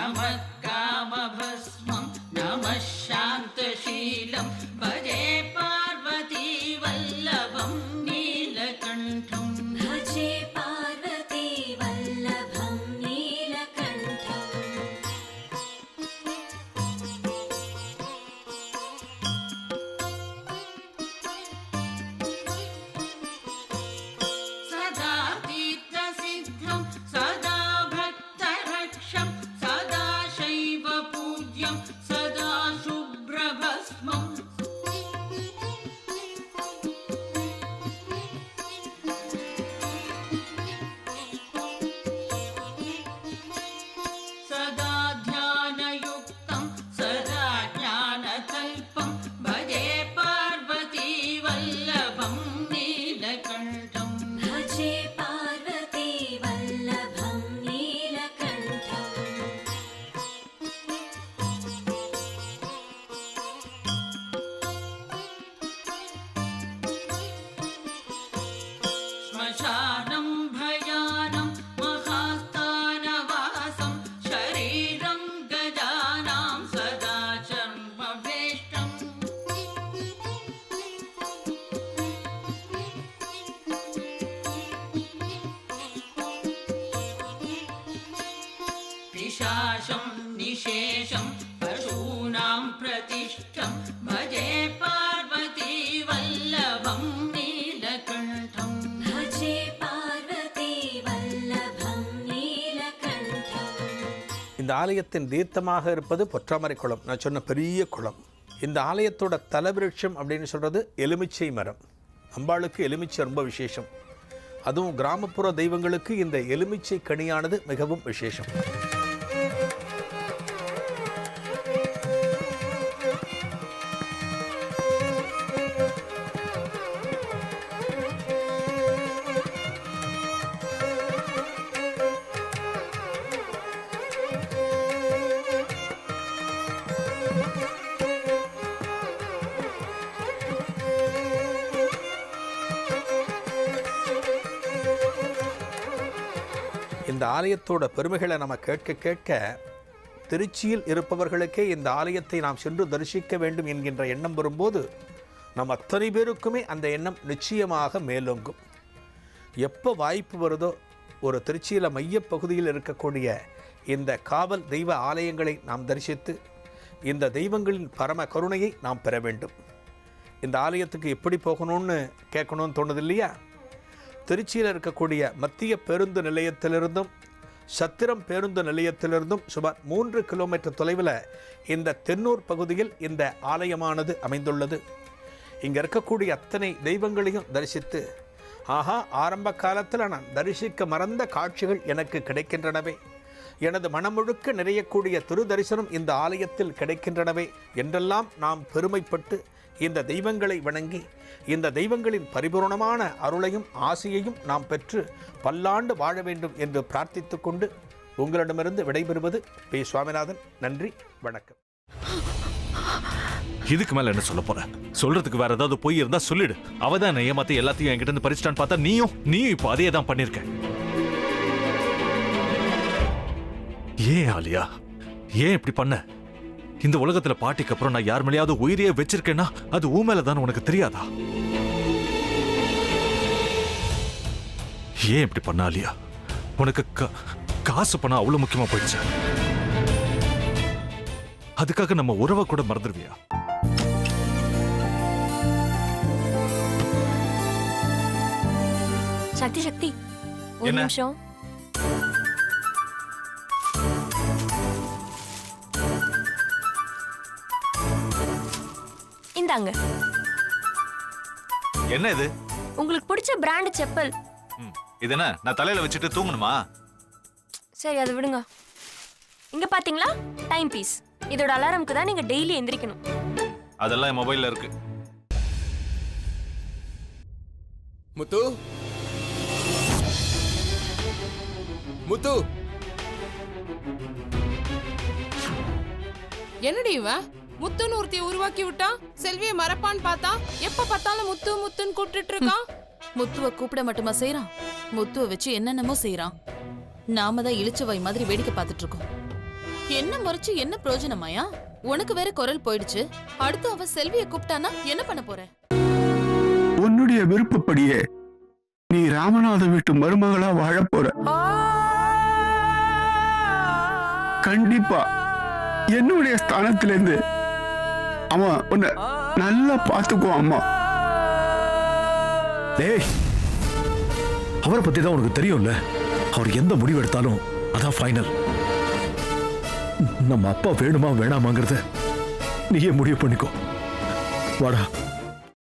नमः कामभस्मं नमः शान्तशीलं भजे पार्वती वल्लभं नीलकण्ठं भजे पार्वती वल्लभं नीलकण्ठम् सदा तीर्थसिद्धं सदा भक्तरक्षं सदा शैव पूज्यं सदा शुभ्रभस्मम् सदा ध्यानयुक्तं सदा ज्ञानकल्पं भजे पार्वती वल्लभं नीलकण्ठं भजे पार्वती वल्लभं नीलकण्ठम् श्मशानं भयानं महास्थानवासं शरीरं गजानां सदा चर्मवेष्टम् पिशाचं निशेषं पशूनां प्रतिष्ठं भजे पार्वती वल्लभं नीलकण्ठम् भजे पार्वती वल्लभं नीलकण्ठम् இந்த ஆலயத்தின் தீர்த்தமாக இருப்பது பொற்றாமரை குளம். நான் சொன்ன பெரிய குளம். இந்த ஆலயத்தோட தலவிருட்சம் அப்படின்னு சொல்கிறது எலுமிச்சை மரம். அம்பாளுக்கு எலுமிச்சை ரொம்ப விசேஷம். அதுவும் கிராமப்புற தெய்வங்களுக்கு இந்த எலுமிச்சை கனியானது மிகவும் விசேஷம். இந்த ஆலயத்தோட பெருமைகளை நம்ம கேட்க கேட்க திருச்சியில் இருப்பவர்களுக்கே இந்த ஆலயத்தை நாம் சென்று தரிசிக்க வேண்டும் என்கின்ற எண்ணம் வரும்போது நம் அத்தனை பேருக்குமே அந்த எண்ணம் நிச்சயமாக மேலோங்கும். எப்போ வாய்ப்பு வருதோ ஒரு திருச்சியில் மையப்பகுதியில் இருக்கக்கூடிய இந்த காவல் தெய்வ ஆலயங்களை நாம் தரிசித்து இந்த தெய்வங்களின் பரம கருணையை நாம் பெற வேண்டும். இந்த ஆலயத்துக்கு எப்படி போகணும்னு கேட்கணும்னு தோணுது இல்லையா? திருச்சியில் இருக்கக்கூடிய மத்திய பேருந்து நிலையத்திலிருந்தும் சத்திரம் பேருந்து நிலையத்திலிருந்தும் சுமார் 3 கிலோமீட்டர் தொலைவில் இந்த தென்னூர் பகுதியில் இந்த ஆலயமானது அமைந்துள்ளது. இங்கே இருக்கக்கூடிய அத்தனை தெய்வங்களையும் தரிசித்து ஆஹா, ஆரம்ப காலத்தில் நான் தரிசிக்க மறந்த காட்சிகள் எனக்கு கிடைக்கின்றனவே, எனது மனமுழுக்க நிறையக்கூடிய திரு தரிசனம் இந்த ஆலயத்தில் கிடைக்கின்றனவே என்றெல்லாம் நாம் பெருமைப்பட்டு இந்த தெய்வங்களை வணங்கி இந்த தெய்வங்களின் பரிபூர்ணமான அருளையும் ஆசியையும் நாம் பெற்று பல்லாண்டு வாழ வேண்டும் என்று பிரார்த்தித்துக் கொண்டு உங்களிடமிருந்து விடைபெறுவது பி. சுவாமிநாதன். நன்றி, வணக்கம். இதுக்கு மேல என்ன சொல்ல போற? சொல்றதுக்கு வேற ஏதாவது பொய் இருந்தா சொல்லிடு. அவதான் என்ன ஏமாத்தி எல்லாத்தையும் என்கிட்ட இருந்து பறிச்சிட்டான்னு பார்த்தா நீயும் இப்போ அதே தான் பண்ணிருக்க. ஏன் ஆலியா, ஏன் இப்படி பண்ண? இந்த உலகத்துல பாட்டிக்கு அப்புறம் நான் யார் மேலேயாவது உயிரையே வச்சிருக்கேன்னா அது ஊ மேலதான் உனக்கு தெரியாதா? ஏன் இப்படி பண்ண ஆலியா? உனக்கு காசு பணம் அவ்வளவு முக்கியமா போயிடுச்சு. அதுக்காக நம்ம உறவை கூட மறந்துடுவியா? சக்தி சக்தி, ஒரு நிமிஷம். இந்தாங்க. என்ன இது? உங்களுக்கு பிடிச்ச பிராண்ட் செப்பல். இது என்ன நான் தலையில வச்சுட்டு தூங்கணுமா? சரி, அதை விடுங்க. இங்க பாத்தீங்களா, டைம் பீஸ். இதோட அலாரம்க்கு தான் நீங்க டெய்லி எந்திரிக்கணும். அதெல்லாம் என் மொபைல்ல இருக்கு. முத்து, முத்து, என்னடி இவன் முத்துன்னு ஒருத்திய உருவாக்கி விட்டான். செல்வியை மறப்பான்னு பார்த்தா எப்ப பார்த்தாலும் முத்து முத்துன்னு கூப்பிட்டு இருக்கான். முத்துவ கூப்பிட மட்டுமா செய்யறான், முத்துவ வச்சு என்னென்னமோ செய்யறான். நாம தான் இழிச்சவாய் மாதிரி வேடிக்கை பார்த்துட்டு இருக்கோம். என்ன முறைச்சு என்ன பிரயோஜனமாயா? உனக்கு வேற குரல் போயிடுச்சு. அடுத்து அவ செல்விய கூப்பிட்டானா என்ன பண்ண போற? உன்னுடைய விருப்பப்படியே நீ ராமநாத வீட்டு மருமகளா வாழப் போற. கண்டிப்பா என்னுடைய ஸ்தானத்திலிருந்து அவன் உன்னை நல்லா பார்த்துக்குவான் அம்மா. டேய், அவரை பத்தி தான் உனக்கு தெரியும்ல. அவர் எந்த முடிவு எடுத்தாலும் அதான் ஃபைனல். நம்ம அப்பா வேணுமா வேணாமாங்கிறத நீயே முடிவு பண்ணிக்கோ. வாடா.